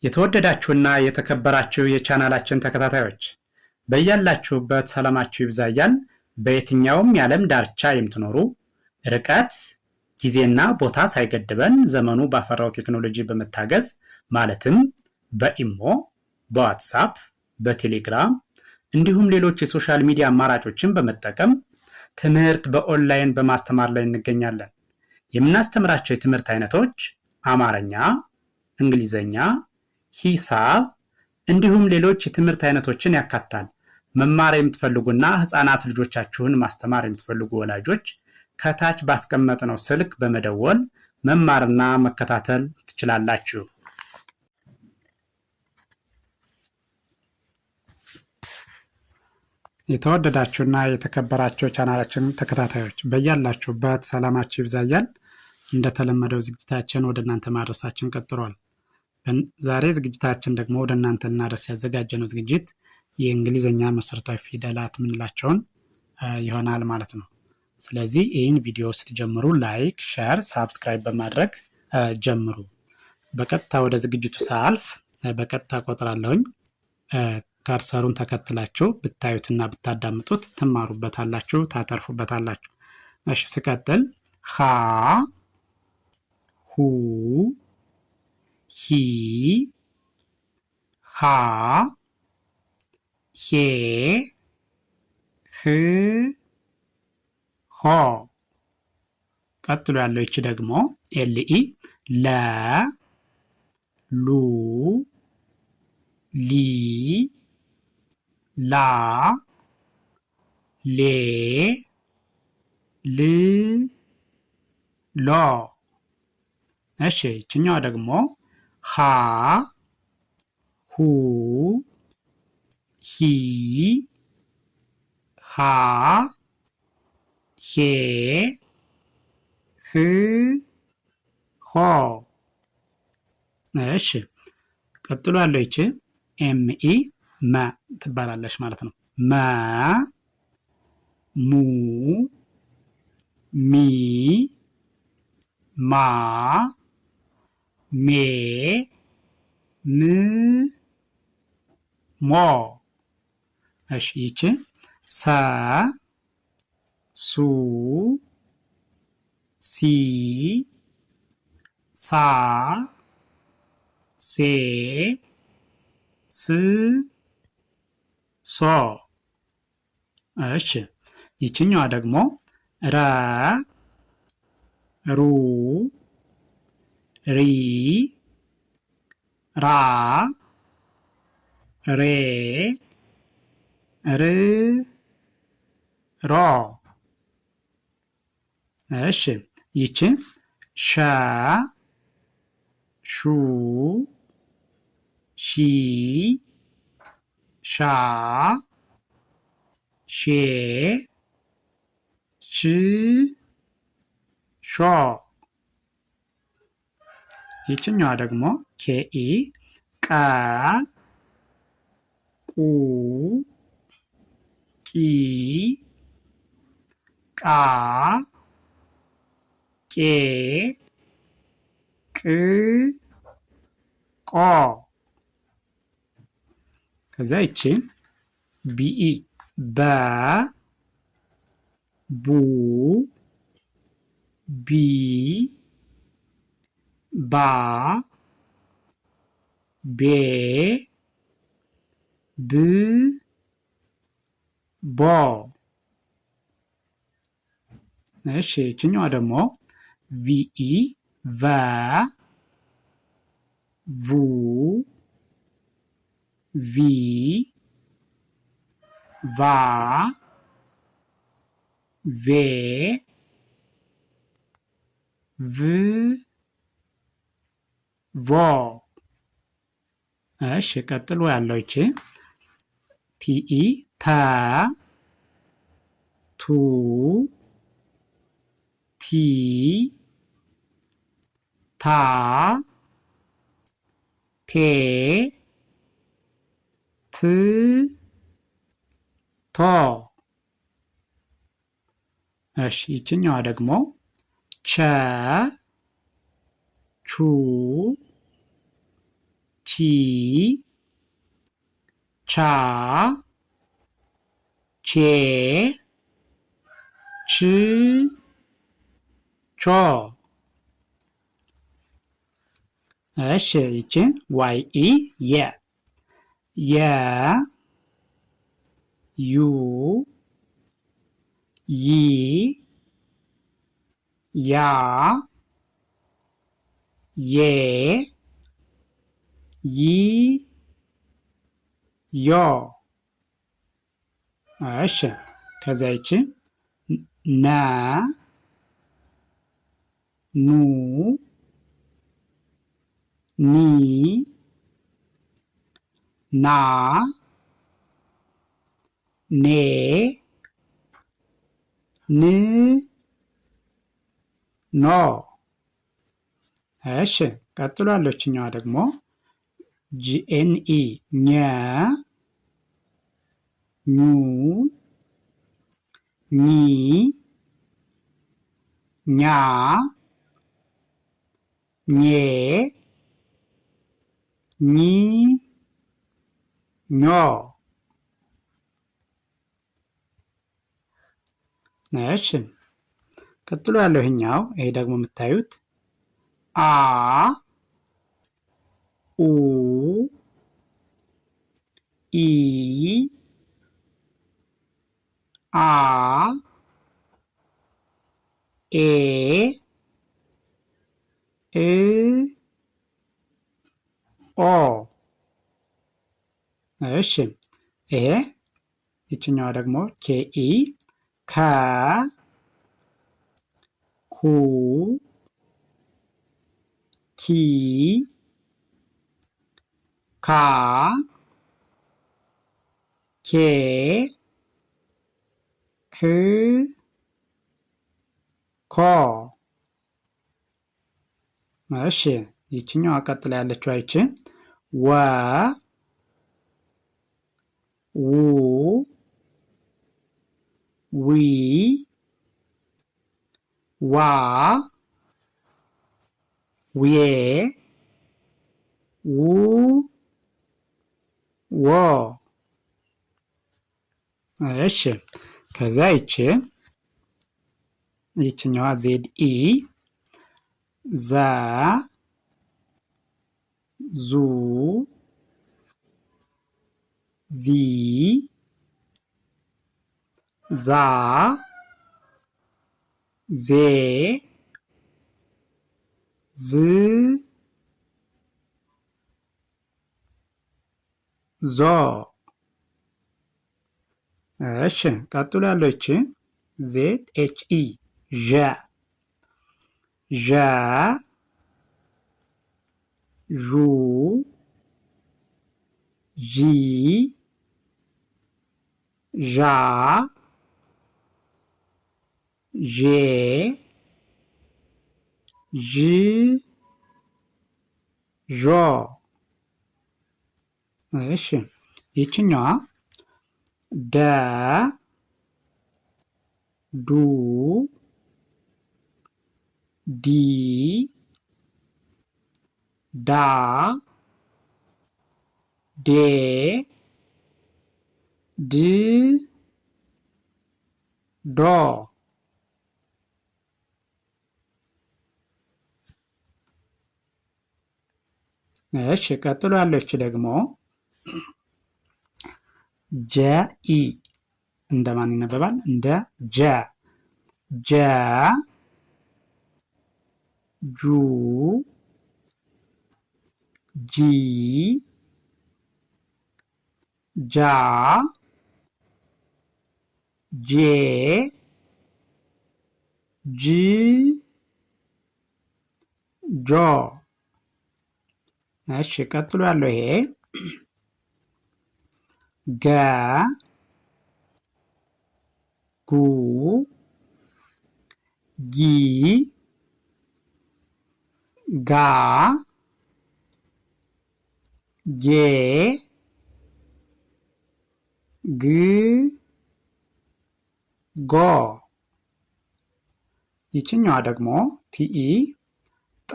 የተወደዳችሁና የተከበራችሁ የቻናላችን ተከታታዮች በያላችሁበት ሰላማችሁ ይብዛ እያልን በየትኛውም የዓለም ዳርቻ የምትኖሩ ርቀት ጊዜና ቦታ ሳይገድበን ዘመኑ ባፈራው ቴክኖሎጂ በመታገዝ ማለትም በኢሞ፣ በዋትስአፕ፣ በቴሌግራም እንዲሁም ሌሎች የሶሻል ሚዲያ አማራጮችን በመጠቀም ትምህርት በኦንላይን በማስተማር ላይ እንገኛለን። የምናስተምራቸው የትምህርት አይነቶች አማርኛ፣ እንግሊዘኛ፣ ሂሳብ እንዲሁም ሌሎች የትምህርት አይነቶችን ያካትታል። መማር የምትፈልጉና ህፃናት ልጆቻችሁን ማስተማር የምትፈልጉ ወላጆች ከታች ባስቀመጥነው ስልክ በመደወል መማርና መከታተል ትችላላችሁ። የተወደዳችሁና የተከበራችሁ ቻናላችን ተከታታዮች በያላችሁበት ሰላማችሁ ይብዛ እያልን እንደተለመደው ዝግጅታችን ወደ እናንተ ማድረሳችን ቀጥሏል። ዛሬ ዝግጅታችን ደግሞ ወደ እናንተ እናደርስ ያዘጋጀነው ዝግጅት የእንግሊዘኛ መሰረታዊ ፊደላት ምንላቸውን ይሆናል ማለት ነው። ስለዚህ ይህን ቪዲዮ ስትጀምሩ ላይክ፣ ሼር፣ ሳብስክራይብ በማድረግ ጀምሩ። በቀጥታ ወደ ዝግጅቱ ሳልፍ በቀጥታ ቆጥራለሁኝ። ከርሰሩን ተከትላችሁ ብታዩትና ብታዳምጡት ትማሩበታላችሁ፣ ታተርፉበታላችሁ። እሺ ስቀጥል ሀ፣ ሁ፣ ሂ፣ ሃ፣ ሄ፣ ህ፣ ሆ። ቀጥሎ ያለው ይቺ ደግሞ ኤልኢ ለ፣ ሉ፣ ሊ፣ ላ፣ ሌ፣ ል፣ ሎ። እሺ ይችኛዋ ደግሞ ሀ፣ ሁ፣ ሂ፣ ሃ፣ ሄ፣ ህ፣ ሆ። እሺ ቀጥሎ ያለው ይቺ ኤምኢ መ ትባላለች ማለት ነው። መ፣ ሙ፣ ሚ፣ ማ፣ ሜ፣ ም፣ ሞ። እሺ ይቺ ሰ፣ ሱ፣ ሲ፣ ሳ፣ ሴ፣ ስ፣ ሶ። እሺ ይችኛዋ ደግሞ ረ፣ ሩ፣ ሪ፣ ራ፣ ሬ፣ ር፣ ሮ። እሺ ይቺ ሸ፣ ሹ፣ ሺ፣ ሻ፣ ሼ፣ ሽ፣ ሾ። ይችኛዋ ደግሞ ኬኢ ቀ፣ ቁ፣ ቂ፣ ቃ፣ ቄ፣ ቅ፣ ቆ። ከዛ ይቺ ቢኢ በ፣ ቡ፣ ቢ፣ ባ፣ ቤ፣ ብ፣ ቦ። እሺ ይችኛዋ ደግሞ ቪኢ ቨ፣ ቡ፣ ቪ፣ ቫ፣ ቬ፣ ቭ፣ ቮ። እሺ ቀጥሎ ያለው ይቺ ቲኢ ተ፣ ቱ፣ ቲ፣ ታ፣ ቴ፣ ት፣ ቶ። እሺ ይችኛዋ ደግሞ ቸ፣ ቹ፣ ቺ፣ ቻ ቼ ች ቾ። እሺ ይችን ዋይ ኢ የ ዩ ይ ያ ዬ ይ ዮ። እሺ ከዛ ይቺ ነ ኑ ኒ ና ኔ ን ኖ። እሺ ቀጥሎ ያለችኛዋ ደግሞ ጂኤንኢ ኘ ኙ ኚ ኛ ኜ ኚ ኞ። እሺ ቀጥሎ ያለው ይሄኛው ይሄ ደግሞ የምታዩት አ ኡ ኢ አ ኤ እ ኦ። እሺ ይሄ ይችኛዋ ደግሞ ኬኢ ከ ኩ ኪ ካ ኬ ክ ኮ። እሺ ይችኛዋ ቀጥላ ያለችው አይቺ ወ ው ዊ ዋ ዌ ው ዎ። እሺ ከዛ ይችኛዋ ዜድ ኢ ዘ ዙ ዚ ዛ ዜ ዝ ዞ። እሺ ቀጥሎ ያለው ይቺ ዜድ ኤች ኢ ዠ ዠ ዡ ዢ ዣ ዤ ዥ ዦ። እሺ ይችኛዋ ደ ዱ ዲ ዳ ዴ ድ ዶ። እሺ ቀጥሎ ያለች ደግሞ ጀኢ እንደማን ይነበባል? እንደ ጀ ጀ ጁ ጂ ጃ ጄ ጅ ጆ። እሺ ቀጥሎ ያለው ይሄ ገ ጉ ጊ ጋ ጌ ግ ጎ። ይችኛዋ ደግሞ ቲኢ ጠ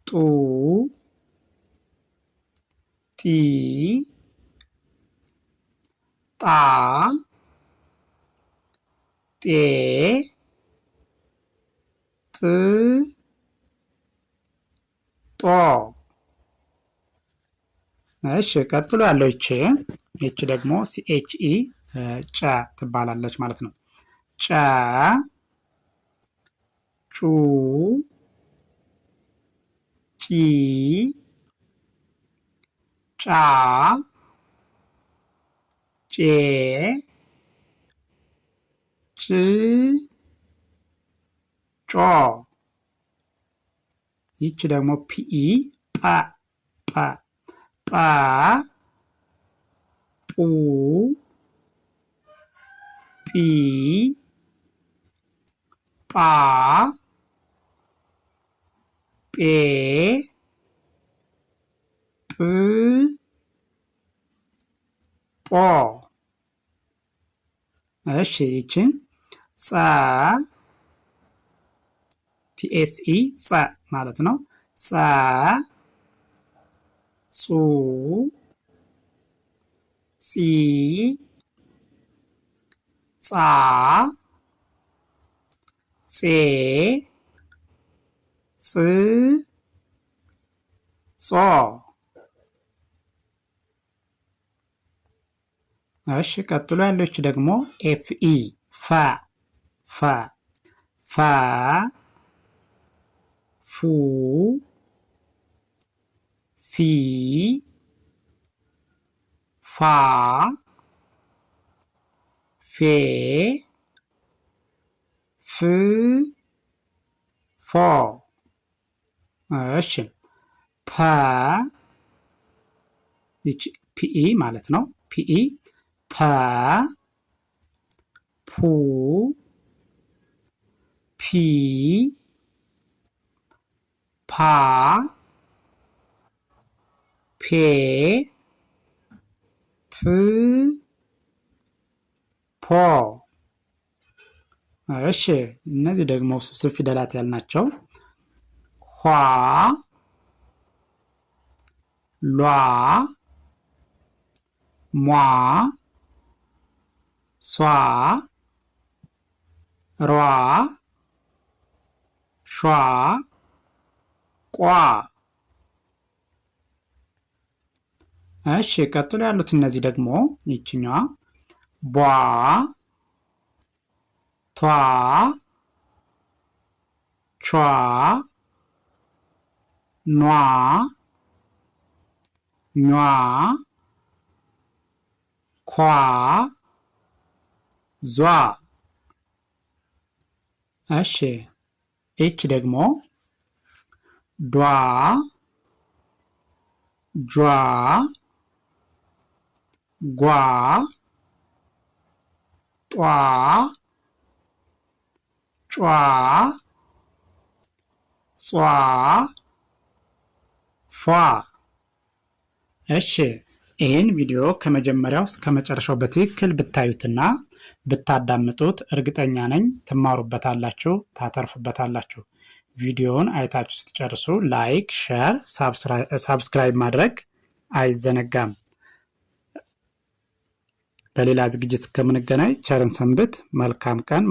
ጡ ጢ ጣ ጤ ጥ ጦ። እሺ ቀጥሎ ያለው ይቺ ደግሞ ሲኤችኢ ጨ ትባላለች ማለት ነው። ጨ ጩ ጪ ጫ ጬ ጭ ጮ። ይቺ ደግሞ ፒኢ ጳ ጳ ጳ ปูጲ ጳ ጴ ጵ ጶ። እሺ ይችን ጸ ቲኤስኢ ጸ ማለት ነው። ጸ ጹ ጺ ጻ ጼ ጽ ጾ። እሺ ቀጥሎ ያለች ደግሞ ኤፍኢ ፈ ፈ ፈ ፉ ፊ ፋ ፌ ፍ ፎ። እሺ ፐ ይቺ ፒኢ ማለት ነው። ፒኢ ፐ ፑ ፒ ፓ ፔ ፕ ፖ። እሺ እነዚህ ደግሞ ውስብስብ ፊደላት ያልናቸው ኋ ሏ ሟ ሷ ሯ ሿ ቋ። እሺ ቀጥሎ ያሉት እነዚህ ደግሞ ይችኛዋ ቧ ቷ ቿ ኗ ኟ ኳ ዟ። እሺ ይች ደግሞ ዷ ጇ ጓ ጧ ጯ ጿ ፏ። እሺ ይህን ቪዲዮ ከመጀመሪያው እስከ መጨረሻው በትክክል ብታዩትና ብታዳምጡት እርግጠኛ ነኝ ትማሩበታላችሁ፣ ታተርፉበታላችሁ። ቪዲዮውን አይታችሁ ስትጨርሱ ላይክ፣ ሼር፣ ሳብስክራይብ ማድረግ አይዘነጋም። በሌላ ዝግጅት እስከምንገናኝ ቸርን ሰንብት። መልካም ቀን።